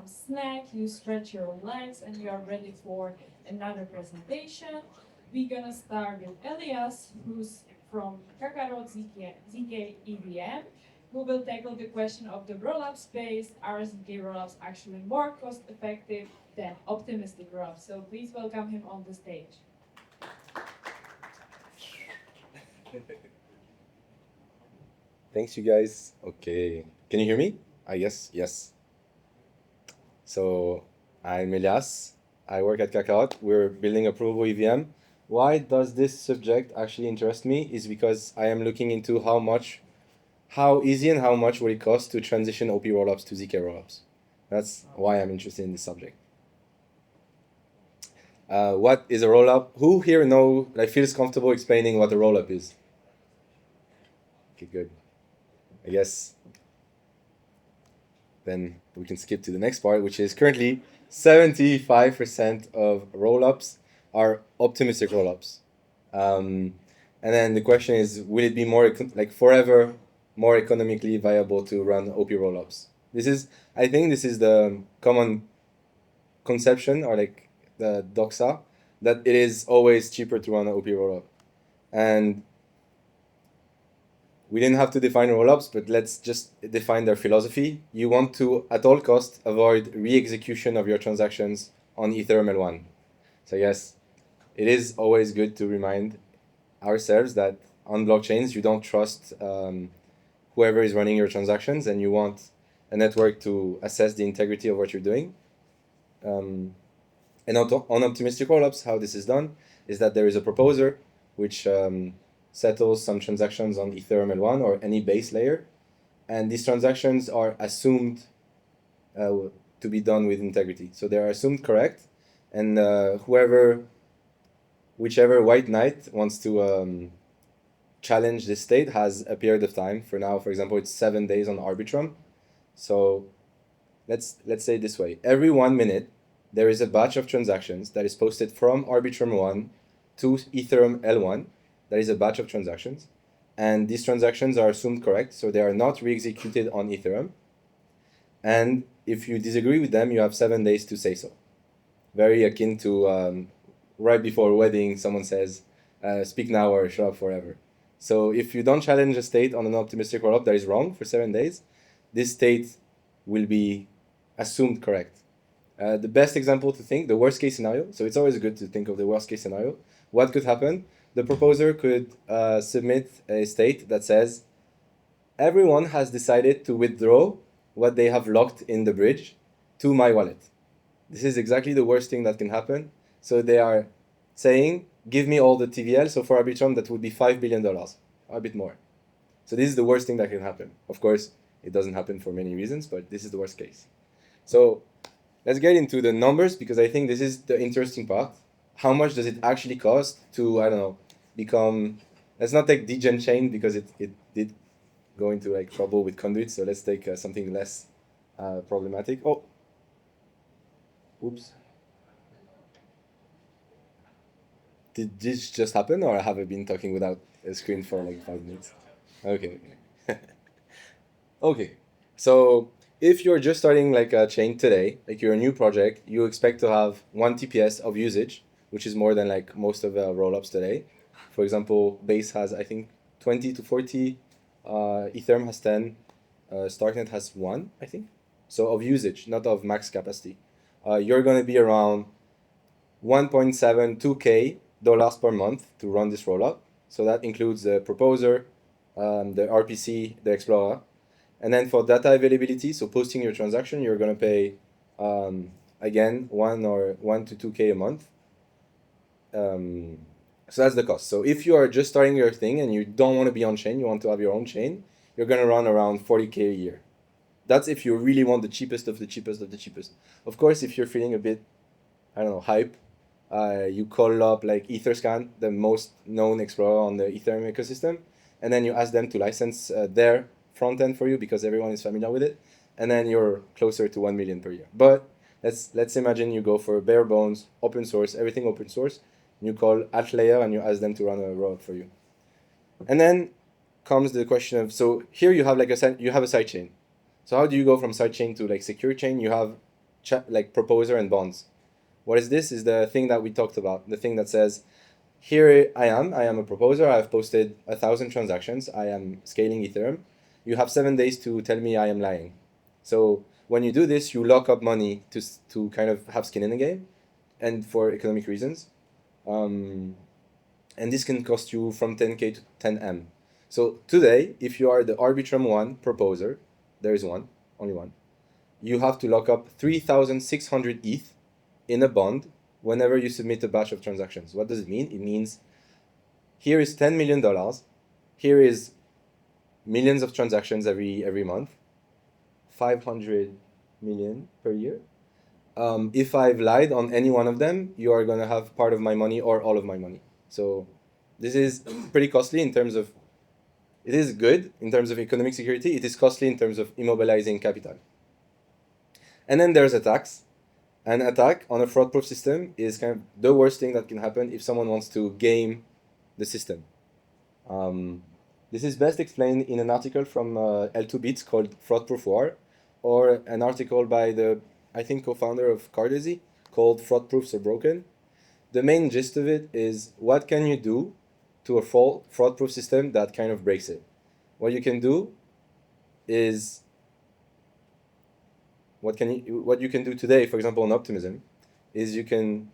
snack, you stretch your legs, and you are ready for another presentation. We're gonna start with Elias, who's from Kakarot ZK-EVM, who will tackle the question of the rollup space. Are ZK rollups actually more cost effective than optimistic rollups? So please welcome him on the stage. Thanks, you guys. Okay. Can you hear me? I guess. Yes. So, I'm Elias. I work at Kakarot. We're building a provable EVM. Why does this subject actually interest me? Is because I am looking into how easy and how much will it cost to transition OP rollups to ZK rollups. That's why I'm interested in this subject. What is a rollup? Who here feels comfortable explaining what a rollup is? Okay, good. I guess then we can skip to the next part, which is currently 75% of rollups are optimistic rollups. And then the question is, will it be forever more economically viable to run OP rollups? I think this is the common conception, or like the doxa, that it is always cheaper to run an OP rollup. And we didn't have to define rollups, but let's just define their philosophy. You want to, at all costs, avoid re-execution of your transactions on Ethereum L1. So yes, it is always good to remind ourselves that on blockchains, you don't trust whoever is running your transactions, and you want a network to assess the integrity of what you're doing. And on optimistic rollups, how this is done is that there is a proposer which settles some transactions on Ethereum L1 or any base layer, and these transactions are assumed to be done with integrity. So they are assumed correct, and whichever white knight wants to challenge this state has a period of time. For now, for example, it's 7 days on Arbitrum. So let's say it this way: every 1 minute, there is a batch of transactions that is posted from Arbitrum 1 to Ethereum L1. That is a batch of transactions. And these transactions are assumed correct, so they are not re-executed on Ethereum. And if you disagree with them, you have 7 days to say so. Very akin to right before a wedding, someone says, speak now or shut up forever. So if you don't challenge a state on an optimistic rollup that is wrong for 7 days, this state will be assumed correct. The best example to think, the worst case scenario, so it's always good to think of the worst case scenario. What could happen? The proposer could submit a state that says, everyone has decided to withdraw what they have locked in the bridge to my wallet. This is exactly the worst thing that can happen. So they are saying, give me all the TVL. So for Arbitrum, that would be $5 billion, a bit more. So this is the worst thing that can happen. Of course, it doesn't happen for many reasons, but this is the worst case. So let's get into the numbers, because I think this is the interesting part. How much does it actually cost to, become, let's not take degen chain because it did go into like trouble with conduit. So let's take something less problematic. Oh, oops. Did this just happen, or have I been talking without a screen for like 5 minutes? Okay. Okay. So if you're just starting like a chain today, like you're a new project, you expect to have 1 TPS of usage, which is more than like most of the rollups today. For example, Base has, I think, 20 to 40, Ethereum has 10, Starknet has 1, I think. So of usage, not of max capacity. You're going to be around 1.72K dollars per month to run this rollup. So that includes the proposer, the RPC, the Explorer. And then for data availability, so posting your transaction, you're going to pay, again, 1 to 2K a month. So that's the cost. So if you are just starting your thing and you don't want to be on chain, you want to have your own chain, you're going to run around 40K a year. That's if you really want the cheapest of the cheapest of the cheapest. Of course, if you're feeling a bit, hype, you call up like Etherscan, the most known explorer on the Ethereum ecosystem, and then you ask them to license their front end for you because everyone is familiar with it, and then you're closer to 1 million per year. But let's imagine you go for bare bones, open source, everything open source, and you call Altlayer and you ask them to run a rollup for you. And then comes the question of, so here you have like you have a sidechain. So how do you go from sidechain to like secure chain? You have like proposer and bonds. What is this? Is the thing that we talked about, the thing that says, here I am a proposer, I've posted 1,000 transactions, I am scaling Ethereum. You have 7 days to tell me I am lying. So when you do this, you lock up money to kind of have skin in the game, and for economic reasons. And this can cost you from 10K to 10M. So today, if you are the Arbitrum 1 proposer, there is one, only one, you have to lock up 3,600 ETH in a bond whenever you submit a batch of transactions. What does it mean? It means here is $10 million, here is millions of transactions every month, 500 million per year. If I've lied on any one of them, you are going to have part of my money or all of my money. So this is pretty costly in terms of, it is good in terms of economic security, it is costly in terms of immobilizing capital. And then there's attacks. An attack on a fraud-proof system is kind of the worst thing that can happen if someone wants to game the system. This is best explained in an article from L2Bits called Fraud-Proof War, or an article by the, I think, co-founder of Cardezi called Fraud Proofs Are Broken. The main gist of it is, what can you do to a fraud-proof system that kind of breaks it? What you can do is, what you can do today, for example, on Optimism, is you can,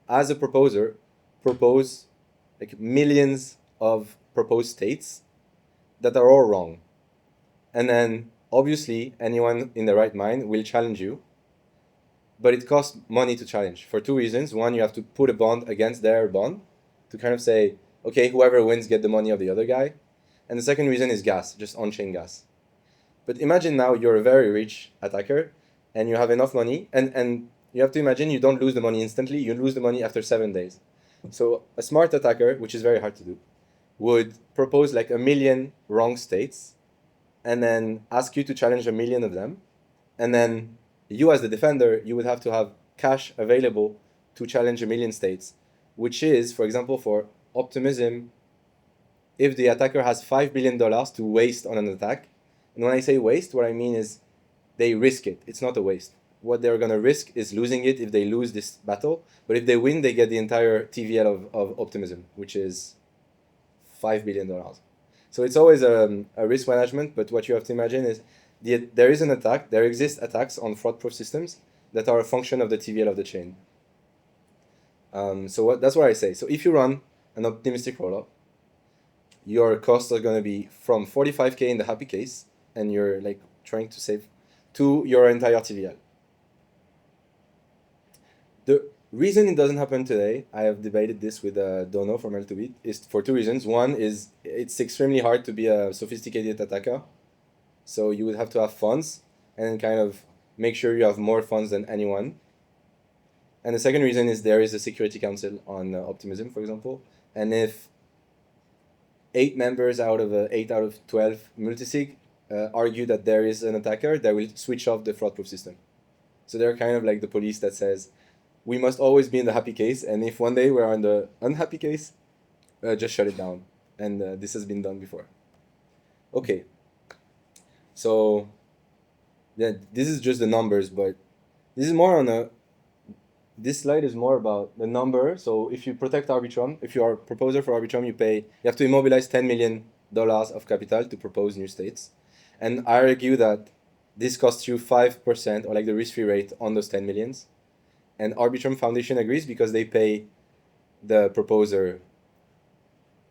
as a proposer, propose like millions of proposed states that are all wrong. And then obviously anyone in the right mind will challenge you, but it costs money to challenge for two reasons. One, you have to put a bond against their bond to kind of say, okay, whoever wins get the money of the other guy. And the second reason is gas, just on-chain gas. But imagine now you're a very rich attacker and you have enough money, and you have to imagine you don't lose the money instantly, you lose the money after 7 days. So a smart attacker, which is very hard to do, would propose like 1 million wrong states and then ask you to challenge 1 million of them. And then you as the defender, you would have to have cash available to challenge 1 million states, which is, for example, for Optimism, if the attacker has $5 billion to waste on an attack, and when I say waste, what I mean is they risk it. It's not a waste. What they're going to risk is losing it if they lose this battle. But if they win, they get the entire TVL of Optimism, which is $5 billion. So it's always a risk management. But what you have to imagine is there is an attack. There exist attacks on fraud-proof systems that are a function of the TVL of the chain. That's what I say. So if you run an optimistic rollup, your costs are going to be from 45K in the happy case, and you're like trying to save, to your entire TVL. The reason it doesn't happen today, I have debated this with Dono from L2Bit, is for two reasons. One is it's extremely hard to be a sophisticated attacker. So you would have to have funds and kind of make sure you have more funds than anyone. And the second reason is there is a security council on Optimism, for example. And if 8 members out of 8 out of 12 multisig argue that there is an attacker, they will switch off the fraud-proof system. So they're kind of like the police that says, we must always be in the happy case, and if one day we're on the unhappy case, just shut it down. And this has been done before. Okay. So yeah, this is just the numbers, but this is more on a, this slide is more about the number. So if you protect Arbitrum, if you are a proposer for Arbitrum, you have to immobilize $10 million of capital to propose new states. And I argue that this costs you 5%, or like the risk-free rate on those 10 millions. And Arbitrum Foundation agrees because they pay the proposer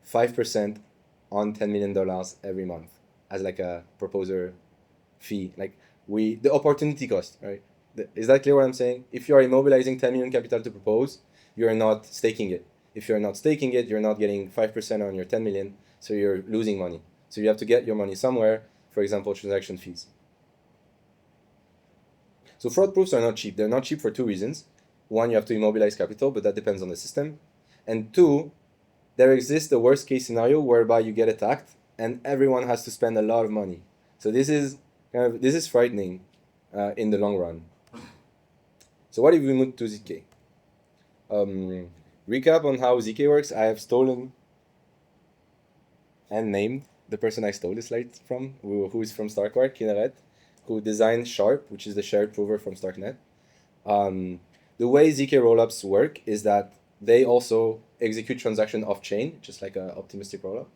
5% on $10 million every month as like a proposer fee. Like the opportunity cost, right? Is that clear what I'm saying? If you are immobilizing 10 million capital to propose, you're not staking it. If you're not staking it, you're not getting 5% on your 10 million, so you're losing money. So you have to get your money somewhere, for example, transaction fees. So fraud proofs are not cheap. They're not cheap for two reasons. One, you have to immobilize capital, but that depends on the system. And two, there exists a worst case scenario whereby you get attacked and everyone has to spend a lot of money. So this is frightening in the long run. So what if we move to ZK? Recap on how ZK works. I have stolen and named the person I stole the slide from, who is from Starkware, Kinneret, who designed Sharp, which is the shared prover from Starknet. The way ZK rollups work is that they also execute transaction off-chain, just like an optimistic rollup,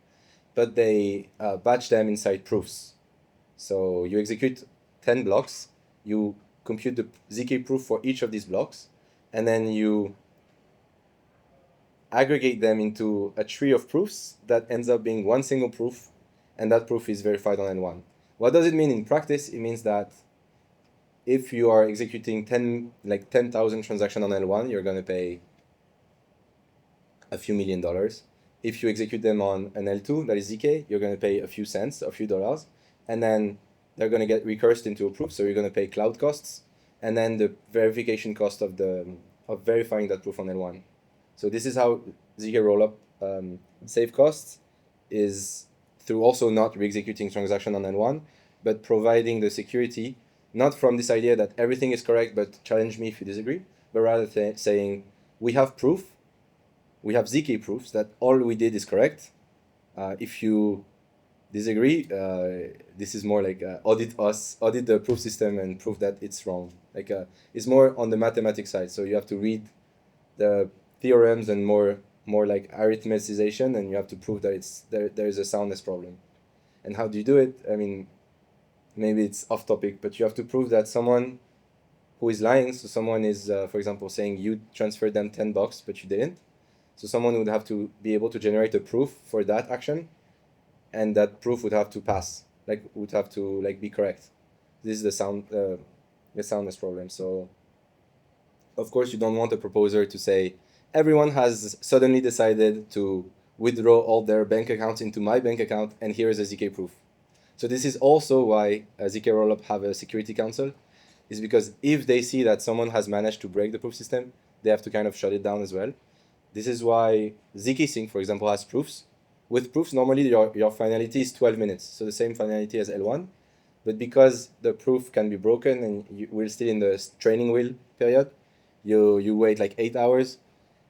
but they batch them inside proofs. So you execute 10 blocks, you compute the ZK proof for each of these blocks, and then you aggregate them into a tree of proofs that ends up being one single proof, and that proof is verified on L1. What does it mean in practice? It means that if you are executing 10,000 transactions on L1, you're going to pay a few $1,000,000. If you execute them on an L2, that is ZK, you're going to pay a few cents, a few dollars, and then they're going to get recursed into a proof, so you're going to pay cloud costs, and then the verification cost of verifying that proof on L1. So this is how ZK rollup save costs, is through also not re-executing transaction on L1, but providing the security, not from this idea that everything is correct, but challenge me if you disagree, but rather saying, we have proof, we have ZK proofs that all we did is correct. If you disagree, this is more like audit the proof system and prove that it's wrong. It's more on the mathematics side, so you have to read the theorems and more like arithmetization, and you have to prove that there is a soundness problem. And how do you do it? I mean, maybe it's off topic, but you have to prove that someone who is lying, so someone is, for example, saying you transferred them $10, but you didn't. So someone would have to be able to generate a proof for that action, and that proof would have to pass, would have to be correct. This is the soundness problem. So, of course, you don't want a proposer to say, everyone has suddenly decided to withdraw all their bank accounts into my bank account, and here is a ZK proof. So this is also why ZK Rollup have a security council, is because if they see that someone has managed to break the proof system, they have to kind of shut it down as well. This is why ZK Sync, for example, has proofs. With proofs, normally your finality is 12 minutes, so the same finality as L1. But because the proof can be broken and we're still in the training wheel period, you wait like 8 hours,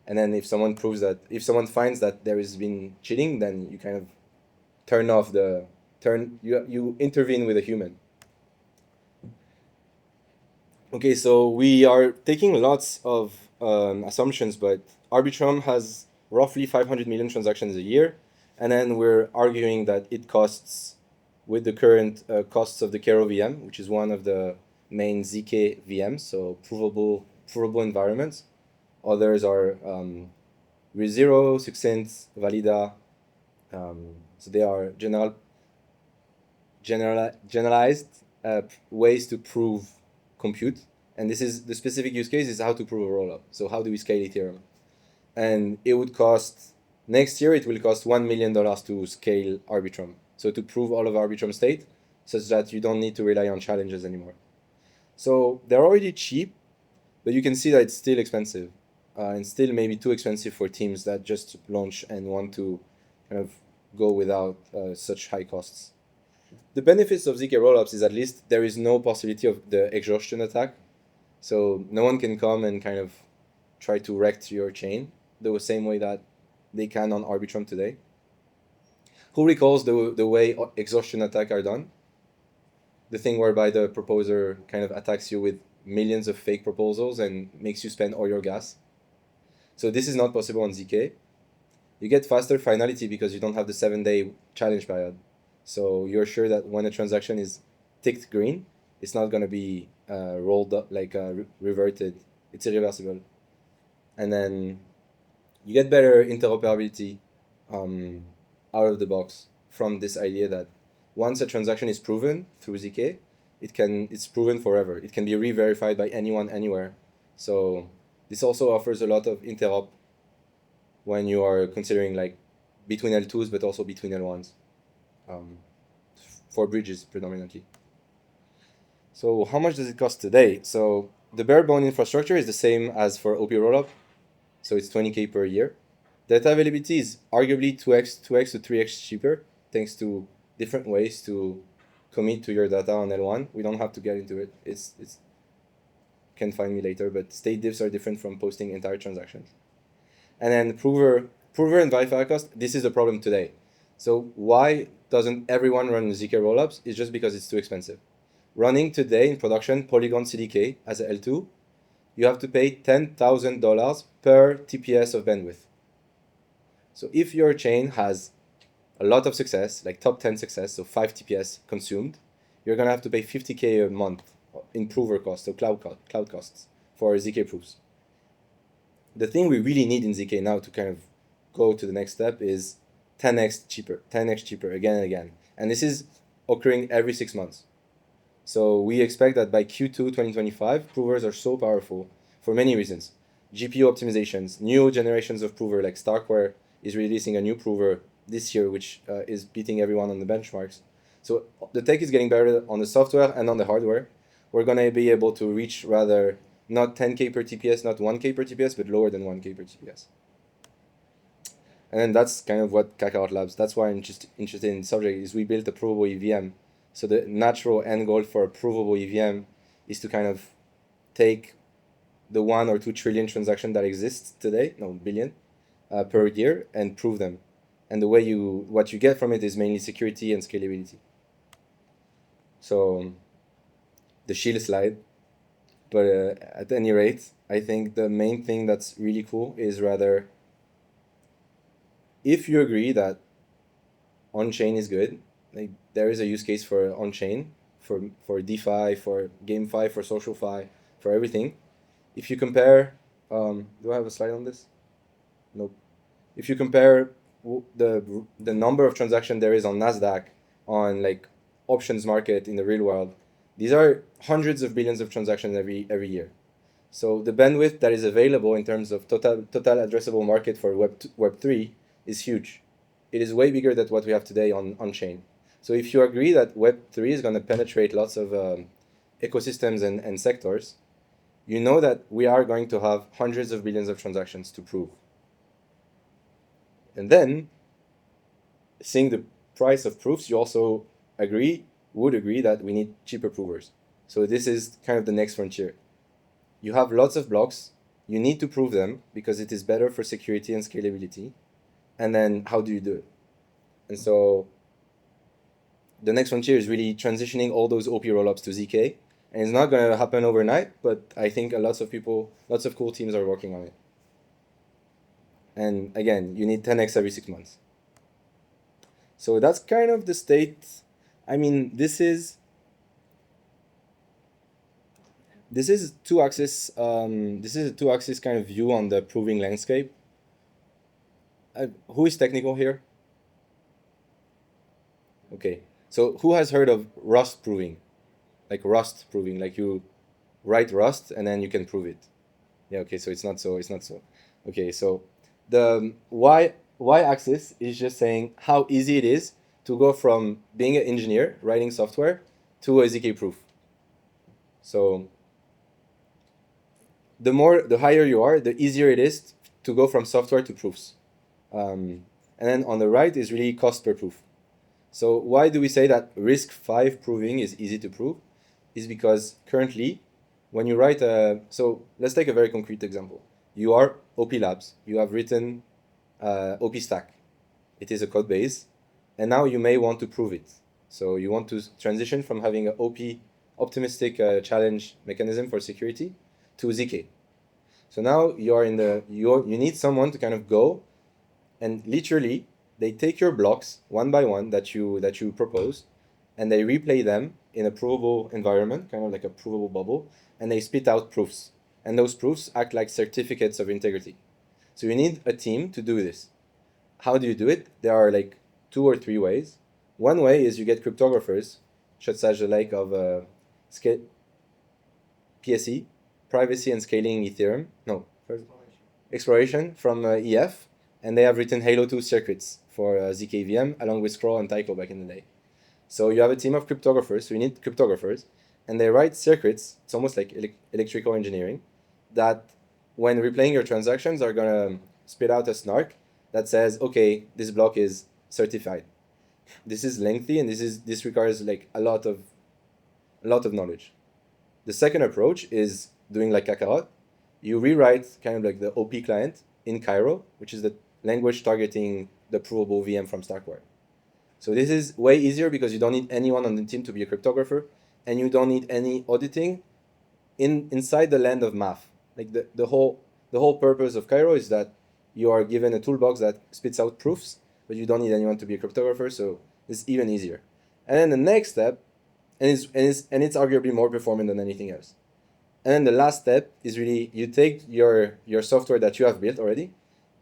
and then if someone finds that there has been cheating, then you kind of you intervene with a human. Okay, so we are taking lots of assumptions, but Arbitrum has roughly 500 million transactions a year, and then we're arguing that it costs, with the current costs of the Kakarot VM, which is one of the main ZK VMs, so provable environments. Others are ReZero, Succinct, Valida. So they are generalized ways to prove compute. And this is the specific use case is how to prove a rollup. So how do we scale Ethereum? And it would cost, next year it will cost $1 million to scale Arbitrum. So to prove all of Arbitrum state, such that you don't need to rely on challenges anymore. So they're already cheap, but you can see that it's still expensive. And still maybe too expensive for teams that just launch and want to kind of go without such high costs. The benefits of ZK rollups is at least there is no possibility of the exhaustion attack. So no one can come and kind of try to wreck your chain the same way that they can on Arbitrum today. Who recalls the way exhaustion attacks are done? The thing whereby the proposer kind of attacks you with millions of fake proposals and makes you spend all your gas. So this is not possible on ZK. You get faster finality because you don't have the 7-day challenge period. So you're sure that when a transaction is ticked green, it's not going to be rolled up, reverted. It's irreversible. And then you get better interoperability out of the box from this idea that once a transaction is proven through ZK, it's proven forever. It can be re-verified by anyone, anywhere. So this also offers a lot of interop when you are considering between L2s, but also between L1s, for bridges predominantly. So how much does it cost today? So the bare bone infrastructure is the same as for OP Rollup, so it's 20K per year. Data availability is arguably 2x to 3x cheaper, thanks to different ways to commit to your data on L1. We don't have to get into it. It's can find me later, but state diffs are different from posting entire transactions. And then prover and verifier cost, this is a problem today. So why doesn't everyone run ZK rollups? It's just because it's too expensive. Running today in production Polygon CDK as a L2 you have to pay $10,000 per TPS of bandwidth. So if your chain has a lot of success, like top 10 success, so 5 TPS consumed, you're going to have to pay $50K a month in prover costs, so cloud costs for ZK proofs. The thing we really need in ZK now to kind of go to the next step is 10x cheaper again and again. And this is occurring every 6 months. So we expect that by Q2 2025, provers are so powerful for many reasons. GPU optimizations, new generations of prover, like Starkware is releasing a new prover this year, which is beating everyone on the benchmarks. So the tech is getting better on the software and on the hardware. We're going to be able to reach rather not 10K per TPS, not 1K per TPS, but lower than 1K per TPS. And then that's kind of what Kakarot Labs, that's why I'm just interested in the subject, is we built a provable EVM. So the natural end goal for a provable EVM is to kind of take the 1 or 2 trillion transactions that exists today, no, billion, per year, and prove them. And the way what you get from it is mainly security and scalability. So the shield slide, but at any rate, I think the main thing that's really cool is rather, if you agree that on-chain is good, like there is a use case for on-chain, for DeFi, for GameFi, for SocialFi, for everything. If you compare, do I have a slide on this? Nope. If you compare the number of transactions there is on NASDAQ, on like options market in the real world, these are hundreds of billions of transactions every year. So the bandwidth that is available in terms of total addressable market for Web3 is huge. It is way bigger than what we have today on-chain. So if you agree that Web3 is going to penetrate lots of ecosystems and sectors, you know that we are going to have hundreds of billions of transactions to prove. And then, seeing the price of proofs, you also would agree that we need cheaper provers. So this is kind of the next frontier. You have lots of blocks, you need to prove them because it is better for security and scalability. And then how do you do it? And so the next frontier is really transitioning all those OP rollups to ZK. And it's not going to happen overnight, but I think lots of cool teams are working on it. And again, you need 10x every 6 months. So that's kind of the state. I mean, this is a two-axis kind of view on the proving landscape. Who is technical here? Okay, so who has heard of Rust proving? Like Rust proving, like you write Rust and then you can prove it. Yeah, okay, so it's not so. Okay, so the y-axis is just saying how easy it is to go from being an engineer writing software to a ZK proof. So the higher you are, the easier it is to go from software to proofs. And then on the right is really cost per proof. So why do we say that RISC-V proving is easy to prove? Is because currently, when you write so let's take a very concrete example. You are OP Labs. You have written OP Stack. It is a code base, and now you may want to prove it. So you want to transition from having an optimistic challenge mechanism for security to ZK. So now you need someone to kind of go and literally they take your blocks one by one that you propose, and they replay them in a provable environment, kind of like a provable bubble, and they spit out proofs. And those proofs act like certificates of integrity. So you need a team to do this. How do you do it? There are like 2 or 3 ways. One way is you get cryptographers, such as the like of PSE, Privacy and Scaling Ethereum. No, Exploration from EF, and they have written Halo 2 circuits for ZK-EVM along with Scroll and Tycho back in the day. So you have a team of cryptographers, so you need cryptographers, and they write circuits, it's almost like electrical engineering, that when replaying your transactions are going to spit out a snark that says, okay, this block is certified. This is lengthy, and this requires like a lot of knowledge. The second approach is doing like Kakarot. You rewrite kind of like the OP client in Cairo, which is the language targeting the provable VM from Starkware. So this is way easier because you don't need anyone on the team to be a cryptographer, and you don't need any auditing inside the land of math. like the whole purpose of Cairo is that you are given a toolbox that spits out proofs, but you don't need anyone to be a cryptographer, so it's even easier. And then the next step, and it's arguably more performant than anything else. And then the last step is really you take your software that you have built already,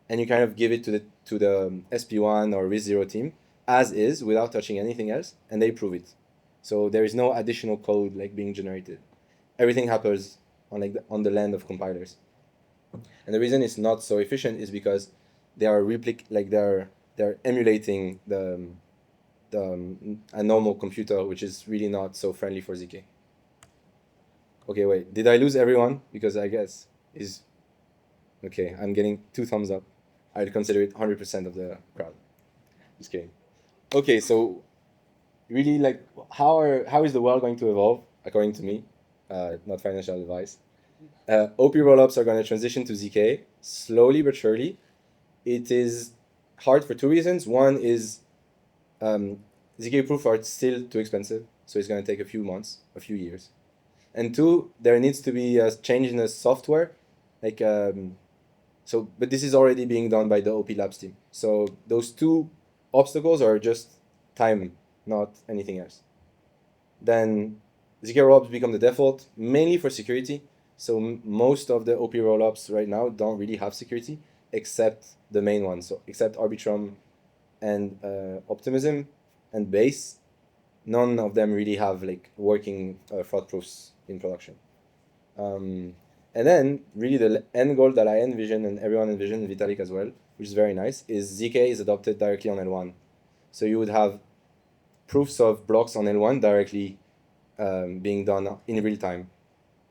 and you kind of give it to the SP1 or RIS0 team as is without touching anything else, and they prove it. So there is no additional code like being generated. Everything happens on the land of compilers. And the reason it's not so efficient is because they are they're emulating a normal computer, which is really not so friendly for ZK. Okay, wait, did I lose everyone? Because I guess is okay. I'm getting 2 thumbs up. I'd consider it 100% of the crowd. Just kidding. Okay, so really, like, how is the world going to evolve according to me? Not financial advice. OP rollups are going to transition to ZK slowly but surely. It is hard for 2 reasons. One is ZK proof are still too expensive, so it's going to take a few months, a few years. And 2, there needs to be a change in the software, like but this is already being done by the OP Labs team. So those 2 obstacles are just time, not anything else. Then ZK rollups become the default, mainly for security. So most of the OP rollups right now don't really have security, except the main ones. So except Arbitrum and Optimism and Base, none of them really have like working fraud proofs in production. And then really the end goal that I envision and everyone envisioned, Vitalik as well, which is very nice, is ZK is adopted directly on L1. So you would have proofs of blocks on L1 directly being done in real time.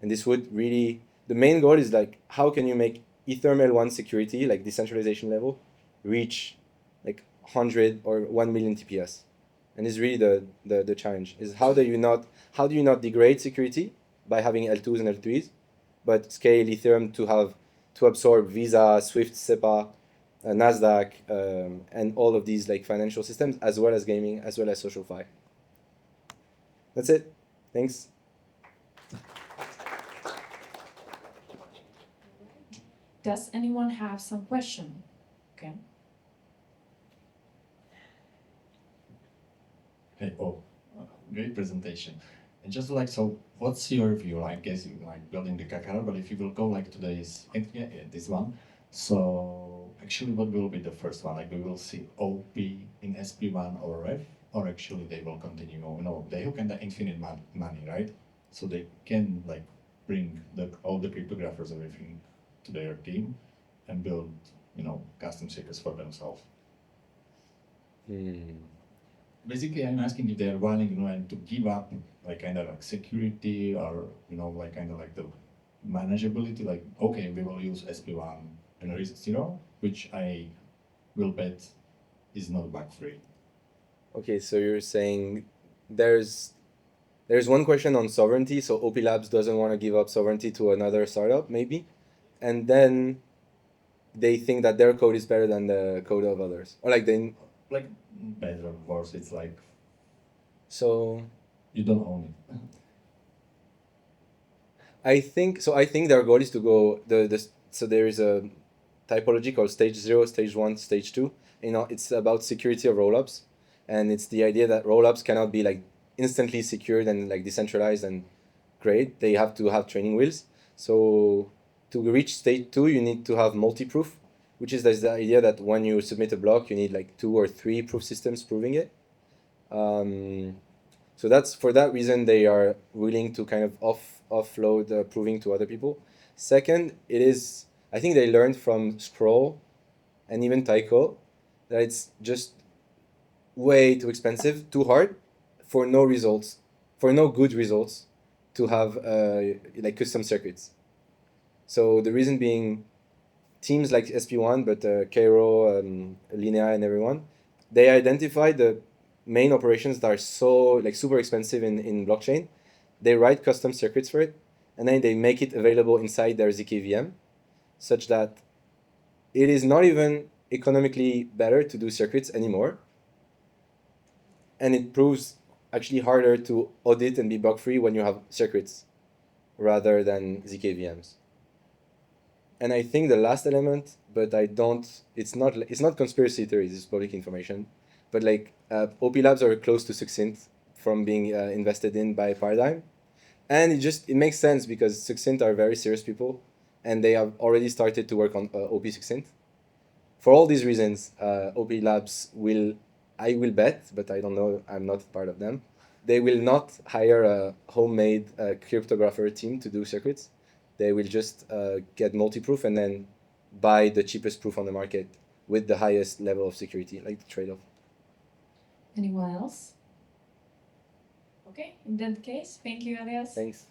And this would really, the main goal is like, how can you make Ethereum L1 security, like decentralization level, reach like 100 or 1 million TPS? And it's really the challenge is how do you not degrade security by having L2s and L3s, but scale Ethereum to absorb Visa, Swift, SEPA, Nasdaq, and all of these like financial systems, as well as gaming, as well as social fi. That's it. Thanks. Does anyone have some question? Okay. Hey, great presentation. And just like, so what's your view? I guess you like building the Kakarot, but if you will go like today's, this one, so actually what will be the first one? Like we will see OP in SP1 or REF, or actually they will continue, they hook in the infinite money, right? So they can like bring all the cryptographers, everything to their team and build, custom secrets for themselves. Basically, I'm asking if they are willing, to give up like kind of like security or like kind of like the manageability. Like, okay, we will use SP1 and RIS0, which I will bet is not bug free. Okay, so you're saying there's one question on sovereignty. So OP Labs doesn't want to give up sovereignty to another startup, maybe, and then they think that their code is better than the code of others, or like they like better or worse. It's like so you don't own it. I think their goal is to go so there is a typology called stage 0, stage 1, stage 2. It's about security of rollups, and it's the idea that rollups cannot be like instantly secured and like decentralized and great. They have to have training wheels. So to reach stage 2, you need to have multi-proof, which is the idea that when you submit a block, you need like 2 or 3 proof systems proving it. So that's for that reason they are willing to kind of offload proving to other people. Second, I think they learned from Scroll and even Tyco that it's just way too expensive, too hard, for no good results to have like custom circuits. So the reason being, teams like SP1, but Cairo, Linea, and everyone, they identify the main operations that are so like super expensive in blockchain. They write custom circuits for it, and then they make it available inside their ZK-EVM, such that it is not even economically better to do circuits anymore. And it proves actually harder to audit and be bug-free when you have circuits rather than ZK-VMs. And I think the last element, but I don't. It's not conspiracy theories. It's public information. But like OP Labs are close to Succinct from being invested in by Paradigm, and it makes sense because Succinct are very serious people, and they have already started to work on OP Succinct. For all these reasons, OP Labs I will bet, but I don't know. I'm not part of them. They will not hire a homemade cryptographer team to do circuits. They will just get multi-proof and then buy the cheapest proof on the market with the highest level of security, like the trade-off. Anyone else? Okay, in that case, thank you, Elias. Thanks.